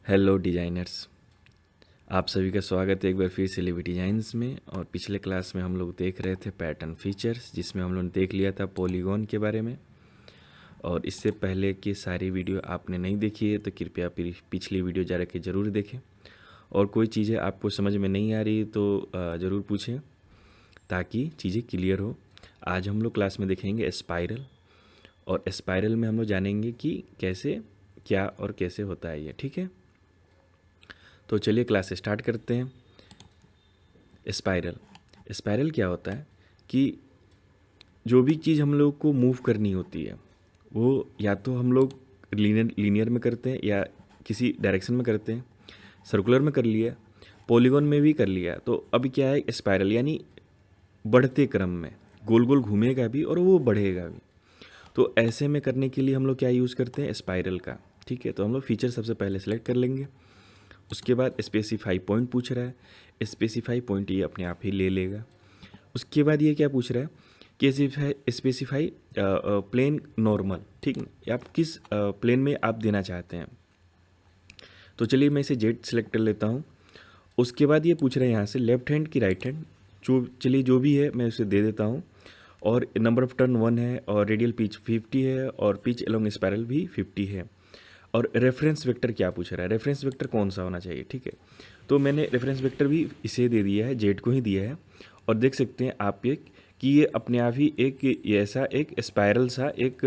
Hello designers. आप सभी का स्वागत है एक बार फिर से लिवी डिज़ाइंस में। और पिछले क्लास में हम लोग देख रहे थे पैटर्न फीचर्स, जिसमें हम लोग ने देख लिया था पॉलीगॉन के बारे में। और इससे पहले की सारी वीडियो आपने नहीं देखी है तो कृपया पिछली वीडियो जा के ज़रूर देखें। और कोई चीज़ें आपको समझ में नहीं आ रही तो ज़रूर पूछें ताकि चीज़ें क्लियर हो। आज हम लोग क्लास में देखेंगे स्पाइरल, और स्पाइरल में हम लोग जानेंगे कि कैसे, क्या और कैसे होता है ये। ठीक है, तो चलिए क्लास स्टार्ट करते हैं। स्पाइरल स्पाइरल क्या होता है कि जो भी चीज़ हम लोग को मूव करनी होती है वो या तो हम लोग लीनियर में करते हैं या किसी डायरेक्शन में करते हैं। सर्कुलर में कर लिया, पॉलीगॉन में भी कर लिया, तो अभी क्या है स्पाइरल यानी बढ़ते क्रम में गोल गोल घूमेगा भी और वो बढ़ेगा भी। तो ऐसे में करने के लिए हम लोग क्या यूज़ करते हैं, स्पाइरल का। ठीक है, तो हम लोग फीचर सबसे पहले सेलेक्ट कर लेंगे। उसके बाद स्पेसिफाई पॉइंट पूछ रहा है, स्पेसिफाई पॉइंट ये अपने आप ही ले लेगा। उसके बाद ये क्या पूछ रहा है कि स्पेसिफाई प्लेन नॉर्मल, ठीक है, आप किस प्लेन में आप देना चाहते हैं। तो चलिए मैं इसे जेड सेलेक्ट कर लेता हूँ। उसके बाद ये पूछ रहा है यहाँ से लेफ्ट हैंड की राइट हैंड, जो चलिए जो भी है मैं उसे दे देता हूँ। और नंबर ऑफ टर्न 1 है और रेडियल पिच 50 है और पिच अलोंग स्पाइरल भी 50 है। और रेफरेंस वेक्टर क्या पूछ रहा है, रेफरेंस वेक्टर कौन सा होना चाहिए। ठीक है, तो मैंने रेफरेंस वेक्टर भी इसे दे दिया है, जेड को ही दिया है। और देख सकते हैं आप ये कि ये अपने आप ही एक ऐसा एक स्पाइरल सा एक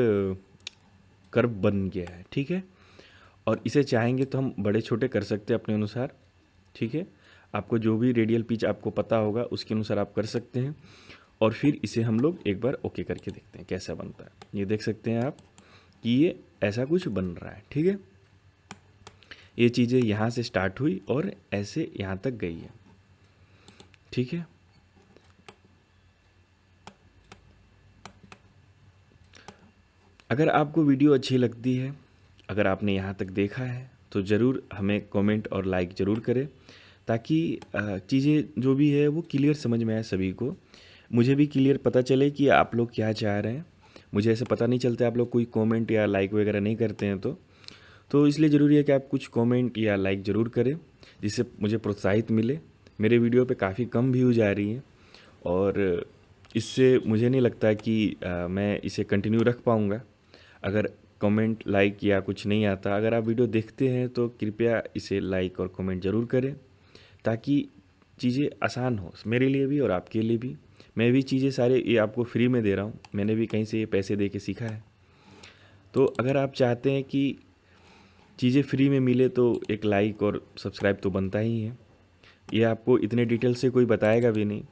कर्व बन गया है। ठीक है, और इसे चाहेंगे तो हम बड़े छोटे कर सकते हैं अपने अनुसार। ठीक है, आपको जो भी रेडियल पिच आपको पता होगा उसके अनुसार आप कर सकते हैं। और फिर इसे हम लोग एक बार ओके करके देखते हैं कैसा बनता है। ये देख सकते हैं आप कि ये ऐसा कुछ बन रहा है। ठीक है, ये चीज़ें यहाँ से स्टार्ट हुई और ऐसे यहाँ तक गई है। ठीक है, अगर आपको वीडियो अच्छी लगती है, अगर आपने यहाँ तक देखा है तो ज़रूर हमें कमेंट और लाइक ज़रूर करें, ताकि चीज़ें जो भी है वो क्लियर समझ में आए सभी को। मुझे भी क्लियर पता चले कि आप लोग क्या चाह रहे हैं। मुझे ऐसे पता नहीं चलता आप लोग कोई कमेंट या लाइक वगैरह नहीं करते हैं तो इसलिए ज़रूरी है कि आप कुछ कमेंट या लाइक ज़रूर करें, जिससे मुझे प्रोत्साहित मिले। मेरे वीडियो पे काफ़ी कम व्यूज आ रही हैं और इससे मुझे नहीं लगता कि मैं इसे कंटिन्यू रख पाऊँगा अगर कमेंट लाइक या कुछ नहीं आता। अगर आप वीडियो देखते हैं तो कृपया इसे लाइक और कमेंट ज़रूर करें, ताकि चीज़ें आसान हो मेरे लिए भी और आपके लिए भी। मैं भी चीज़ें सारे ये आपको फ्री में दे रहा हूँ, मैंने भी कहीं से ये पैसे दे के सीखा है। तो अगर आप चाहते हैं कि चीज़ें फ्री में मिले तो एक लाइक और सब्सक्राइब तो बनता ही है। ये आपको इतने डिटेल से कोई बताएगा भी नहीं,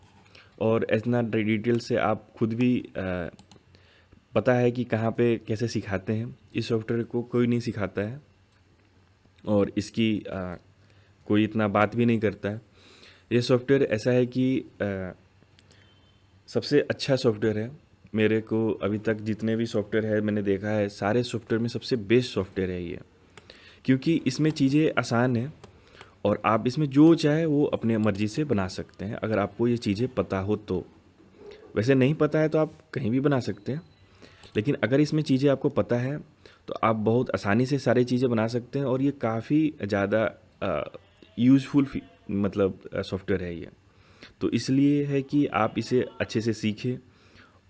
और इतना डिटेल से आप खुद भी पता है कि कहाँ पे कैसे सिखाते हैं। इस सॉफ्टवेयर को कोई नहीं सिखाता है और इसकी कोई इतना बात भी नहीं करता है। ये सॉफ्टवेयर ऐसा है कि सबसे अच्छा सॉफ्टवेयर है। मेरे को अभी तक जितने भी सॉफ्टवेयर है मैंने देखा है, सारे सॉफ्टवेयर में सबसे बेस्ट सॉफ्टवेयर है ये, क्योंकि इसमें चीज़ें आसान हैं और आप इसमें जो चाहे वो अपने मर्ज़ी से बना सकते हैं, अगर आपको ये चीज़ें पता हो तो। वैसे नहीं पता है तो आप कहीं भी बना सकते हैं, लेकिन अगर इसमें चीज़ें आपको पता है तो आप बहुत आसानी से सारी चीज़ें बना सकते हैं। और ये काफ़ी ज़्यादा यूज़फुल मतलब सॉफ्टवेयर है ये। तो इसलिए है कि आप इसे अच्छे से सीखें,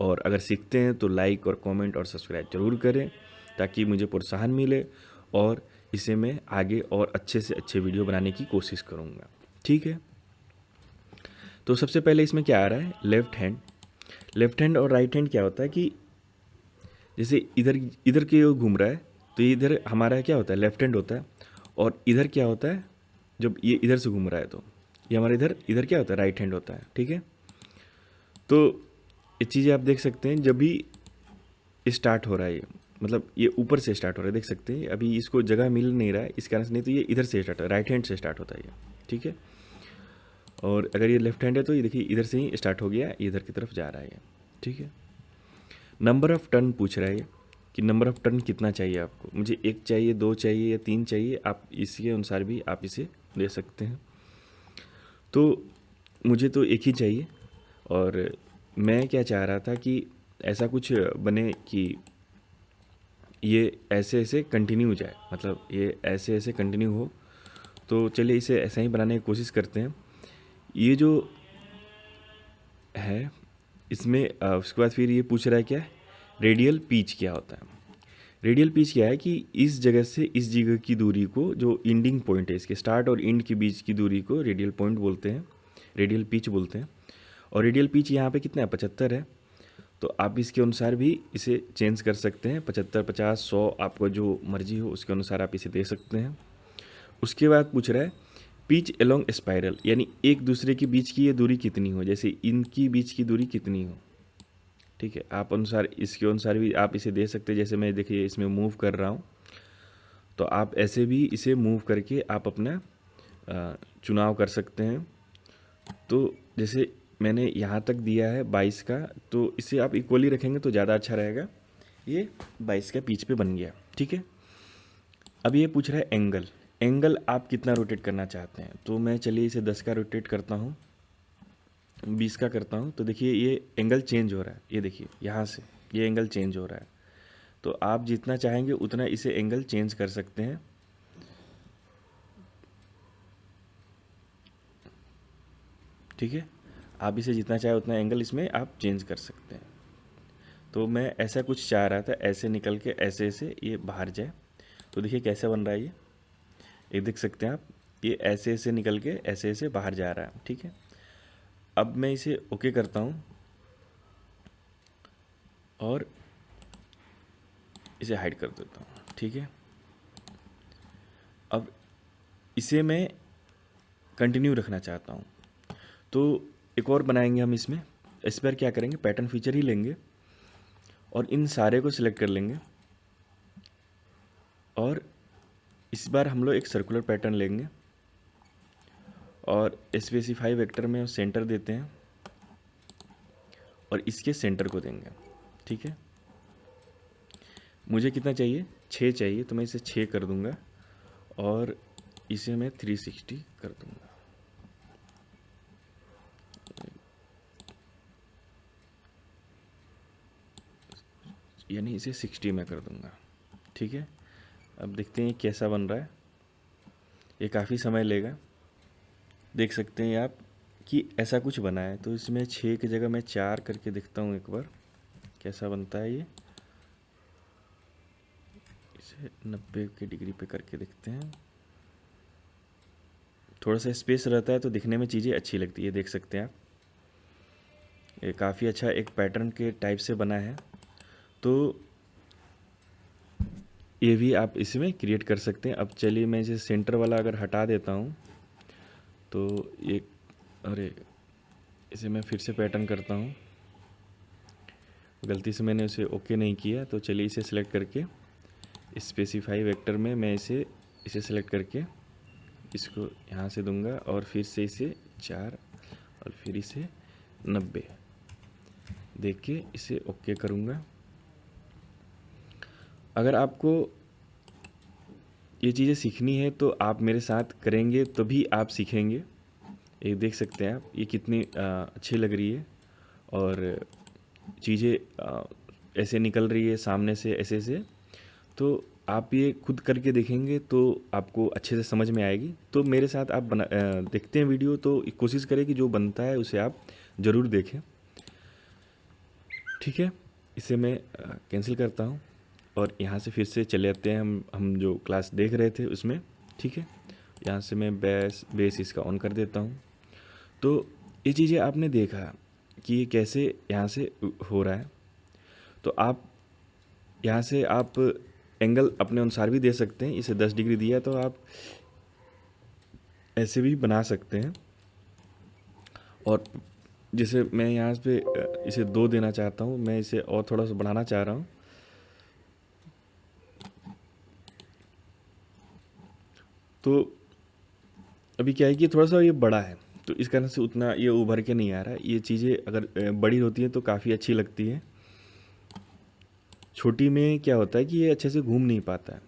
और अगर सीखते हैं तो लाइक और कमेंट और सब्सक्राइब ज़रूर करें, ताकि मुझे प्रोत्साहन मिले और इसे मैं आगे और अच्छे से अच्छे वीडियो बनाने की कोशिश करूँगा। ठीक है, तो सबसे पहले इसमें क्या आ रहा है, लेफ़्ट हैंड। लेफ़्ट हैंड और राइट हैंड क्या होता है कि जैसे इधर इधर के ओर घूम रहा है तो ये इधर हमारा क्या होता है, लेफ़्ट हैंड होता है। और इधर क्या होता है, जब ये इधर से घूम रहा है तो ये हमारा इधर इधर क्या होता है, राइट हैंड होता है। ठीक है, तो ये चीज़ें आप देख सकते हैं जब भी स्टार्ट हो रहा है ये, मतलब ये ऊपर से स्टार्ट हो रहा है, देख सकते हैं अभी इसको जगह मिल नहीं रहा है इस कारण से, नहीं तो ये इधर से स्टार्ट है, राइट हैंड से स्टार्ट होता है ये। ठीक है, और अगर ये लेफ्ट हैंड है तो ये देखिए इधर से ही स्टार्ट हो गया, इधर की तरफ जा रहा है ये। ठीक है, नंबर ऑफ़ टर्न पूछ रहा है ये कि नंबर ऑफ़ टर्न कितना चाहिए आपको, मुझे 1 चाहिए, 2 चाहिए या 3 चाहिए, आप इसके अनुसार भी आप इसे दे सकते हैं। तो मुझे तो एक ही चाहिए, और मैं क्या चाह रहा था कि ऐसा कुछ बने कि ये ऐसे ऐसे कंटिन्यू जाए, मतलब ये ऐसे ऐसे कंटिन्यू हो। तो चलिए इसे ऐसा ही बनाने की कोशिश करते हैं। ये जो है इसमें उसके बाद फिर ये पूछ रहा है क्या है, रेडियल पिच क्या होता है। रेडियल पिच क्या है कि इस जगह से इस जगह की दूरी को, जो एंडिंग पॉइंट है इसके स्टार्ट और एंड के बीच की दूरी को रेडियल पॉइंट बोलते हैं, रेडियल पिच बोलते हैं। और रेडियल पिच यहाँ पे कितना है, 75 है। तो आप इसके अनुसार भी इसे चेंज कर सकते हैं, 75, 50, 100, आपको जो मर्जी हो उसके अनुसार आप इसे दे सकते हैं। उसके बाद पूछ रहा है पिच एलोंग स्पाइरल, यानी एक दूसरे के बीच की ये दूरी कितनी हो, जैसे इनकी बीच की दूरी कितनी हो। ठीक है, आप अनुसार इसके अनुसार भी आप इसे दे सकते हैं। जैसे मैं देखिए इसमें मूव कर रहा हूँ, तो आप ऐसे भी इसे मूव करके आप अपना चुनाव कर सकते हैं। तो जैसे मैंने यहाँ तक दिया है 22 का, तो इसे आप इक्वली रखेंगे तो ज़्यादा अच्छा रहेगा। ये 22 का पिच पे बन गया। ठीक है, अब ये पूछ रहा है एंगल, एंगल आप कितना रोटेट करना चाहते हैं। तो मैं चलिए इसे 10 का रोटेट करता हूँ, 20 का करता हूँ। तो देखिए ये एंगल चेंज हो रहा है, ये देखिए यहाँ से ये एंगल चेंज हो रहा है। तो आप जितना चाहेंगे उतना इसे एंगल चेंज कर सकते हैं। ठीक है, आप इसे जितना चाहे उतना एंगल इसमें आप चेंज कर सकते हैं। तो मैं ऐसा कुछ चाह रहा था, ऐसे निकल के ऐसे ऐसे ये बाहर जाए। तो देखिए कैसे बन रहा है ये देख सकते हैं आप, ये ऐसे ऐसे निकल के ऐसे ऐसे बाहर जा रहा है। ठीक है, अब मैं इसे ओके करता हूँ और इसे हाइड कर देता हूँ। ठीक है, अब इसे मैं कंटिन्यू रखना चाहता हूँ, तो एक और बनाएंगे हम इसमें। इस पर क्या करेंगे, पैटर्न फीचर ही लेंगे और इन सारे को सिलेक्ट कर लेंगे। और इस बार हम लोग एक सर्कुलर पैटर्न लेंगे और स्पेसिफाई वेक्टर में सेंटर देते हैं और इसके सेंटर को देंगे। ठीक है, मुझे कितना चाहिए, 6 चाहिए, तो मैं इसे 6 कर दूंगा और इसे मैं 360 कर दूंगा। यानी इसे 60 में कर दूंगा। ठीक है, अब देखते हैं कैसा बन रहा है। ये काफ़ी समय लेगा। देख सकते हैं आप कि ऐसा कुछ बना है। तो इसमें 6 की जगह मैं 4 करके देखता हूँ एक बार कैसा बनता है ये। इसे 90 के डिग्री पे करके देखते हैं। थोड़ा सा स्पेस रहता है तो दिखने में चीज़ें अच्छी लगती है। देख सकते हैं आप, ये काफ़ी अच्छा एक पैटर्न के टाइप से बना है। तो ये भी आप इसमें क्रिएट कर सकते हैं। अब चलिए मैं इसे सेंटर वाला अगर हटा देता हूँ तो ये, अरे इसे मैं फिर से पैटर्न करता हूँ, गलती से मैंने उसे ओके नहीं किया। तो चलिए इसे सिलेक्ट करके स्पेसिफाई वेक्टर में मैं इसे सिलेक्ट करके इसको यहाँ से दूंगा और फिर से इसे 4 और फिर इसे 90 देख के इसे ओके करूँगा। अगर आपको ये चीज़ें सीखनी है तो आप मेरे साथ करेंगे तभी आप सीखेंगे। ये देख सकते हैं आप, ये कितनी अच्छी लग रही है और चीज़ें ऐसे निकल रही है सामने से ऐसे से। तो आप ये खुद करके देखेंगे तो आपको अच्छे से समझ में आएगी। तो मेरे साथ आप देखते हैं वीडियो, तो कोशिश करें कि जो बनता है उसे आप ज़रूर देखें। ठीक है, इसे मैं कैंसिल करता हूँ और यहाँ से फिर से चले जाते हैं हम जो क्लास देख रहे थे उसमें। ठीक है, यहाँ से मैं बेस इसका ऑन कर देता हूँ। तो ये चीज़ें आपने देखा कि ये कैसे यहाँ से हो रहा है। तो आप यहाँ से आप एंगल अपने अनुसार भी दे सकते हैं। इसे 10 डिग्री दिया तो आप ऐसे भी बना सकते हैं। और जैसे मैं यहाँ पे इसे 2 देना चाहता हूँ, मैं इसे और थोड़ा सा बढ़ाना चाह रहा हूँ। तो अभी क्या है कि थोड़ा सा ये बड़ा है तो इस कारण से उतना ये उभर के नहीं आ रहा है। ये चीज़ें अगर बड़ी होती हैं तो काफ़ी अच्छी लगती है। छोटी में क्या होता है कि ये अच्छे से घूम नहीं पाता है।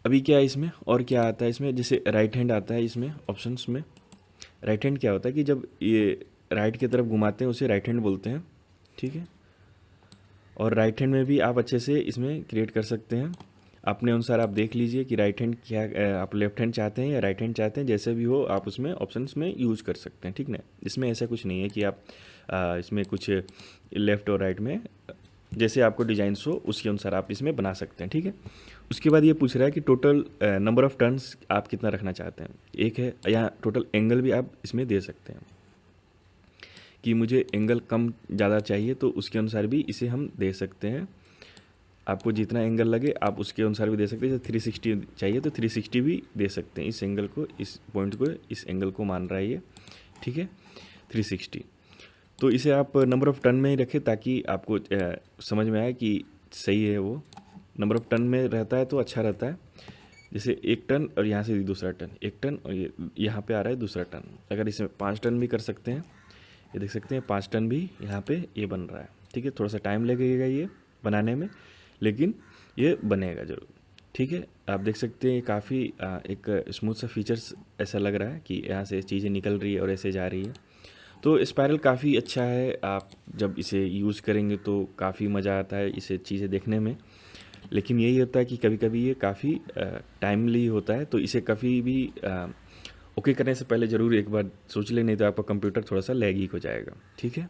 अभी क्या है इसमें और क्या आता है इसमें, जैसे राइट हैंड आता है इसमें ऑप्शंस में। राइट हैंड क्या होता है कि जब ये राइट की तरफ घुमाते हैं उसे राइट हैंड बोलते हैं। ठीक है, और राइट हैंड में भी आप अच्छे से इसमें क्रिएट कर सकते हैं। अपने अनुसार आप देख लीजिए कि राइट हैंड क्या आप लेफ्ट हैंड चाहते हैं या राइट हैंड चाहते हैं, जैसे भी हो आप उसमें ऑप्शंस में यूज़ कर सकते हैं, ठीक ना। इसमें ऐसा कुछ नहीं है कि आप इसमें कुछ लेफ़्ट और राइट में जैसे आपको डिजाइन हो उसके अनुसार आप इसमें बना सकते हैं, ठीक है। उसके बाद ये पूछ रहा है कि टोटल नंबर ऑफ़ टर्न्स आप कितना रखना चाहते हैं, एक है। या टोटल एंगल भी आप इसमें दे सकते हैं कि मुझे एंगल कम ज़्यादा चाहिए तो उसके अनुसार भी इसे हम दे सकते हैं। आपको जितना एंगल लगे आप उसके अनुसार भी दे सकते हैं। जैसे 360 चाहिए तो 360 भी दे सकते हैं। इस एंगल को, इस पॉइंट को, इस एंगल को मान रहा है ये, ठीक है, 360। तो इसे आप नंबर ऑफ़ टर्न में ही रखें ताकि आपको समझ में आए कि सही है। वो नंबर ऑफ़ टर्न में रहता है तो अच्छा रहता है। जैसे एक टर्न और यहाँ से दूसरा टर्न, एक टर्न और ये यहाँ पे आ रहा है दूसरा टर्न। अगर इसमें 5 टर्न भी कर सकते हैं, ये देख सकते हैं 5 टर्न भी यहाँ पे ये बन रहा है, ठीक है। थोड़ा सा टाइम लगेगा ये बनाने में, लेकिन ये बनेगा ज़रूर, ठीक है। आप देख सकते हैं काफ़ी एक स्मूथ सा फीचर्स ऐसा लग रहा है कि यहाँ से चीज़ें निकल रही है और ऐसे जा रही है। तो स्पायरल काफ़ी अच्छा है, आप जब इसे यूज़ करेंगे तो काफ़ी मज़ा आता है इसे चीज़ें देखने में। लेकिन यही होता है कि कभी कभी ये काफ़ी टाइमली होता है, तो इसे कभी भी ओके करने से पहले ज़रूर एक बार सोच लें, नहीं तो आपका कंप्यूटर थोड़ा सा लैगी हो जाएगा, ठीक है।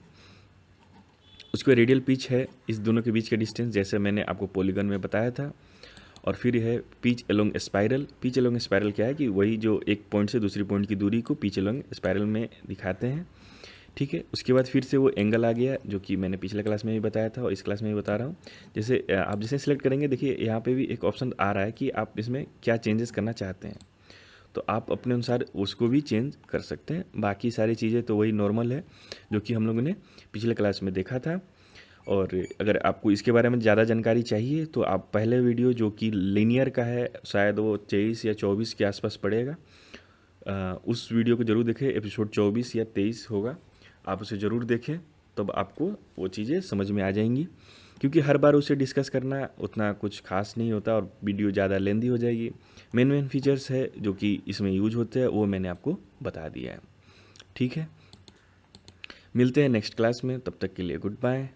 उसके बाद रेडियल पिच है, इस दोनों के बीच का डिस्टेंस जैसे मैंने आपको पॉलीगन में बताया था। और फिर है pitch along spiral. Pitch along spiral क्या है कि वही जो एक पॉइंट से दूसरी पॉइंट की दूरी को पिच अलोंग स्पायरल में दिखाते हैं, ठीक है। उसके बाद फिर से वो एंगल आ गया जो कि मैंने पिछले क्लास में भी बताया था और इस क्लास में भी बता रहा हूँ। जैसे आप जैसे सिलेक्ट करेंगे, देखिए यहाँ पे भी एक ऑप्शन आ रहा है कि आप इसमें क्या चेंजेस करना चाहते हैं, तो आप अपने अनुसार उसको भी चेंज कर सकते हैं। बाकी सारी चीज़ें तो वही नॉर्मल है जो कि हम लोगों ने पिछले क्लास में देखा था। और अगर आपको इसके बारे में ज़्यादा जानकारी चाहिए तो आप पहले वीडियो जो कि लीनियर का है, शायद वो 23 या 24 के आसपास पड़ेगा, उस वीडियो को ज़रूर देखें। एपिसोड 24 या 23 होगा, आप उसे ज़रूर देखें, तब आपको वो चीज़ें समझ में आ जाएंगी। क्योंकि हर बार उसे डिस्कस करना उतना कुछ खास नहीं होता और वीडियो ज़्यादा लेंदी हो जाएगी। मेन फीचर्स है जो कि इसमें यूज होते हैं वो मैंने आपको बता दिया है, ठीक है। मिलते हैं नेक्स्ट क्लास में, तब तक के लिए गुड बाय।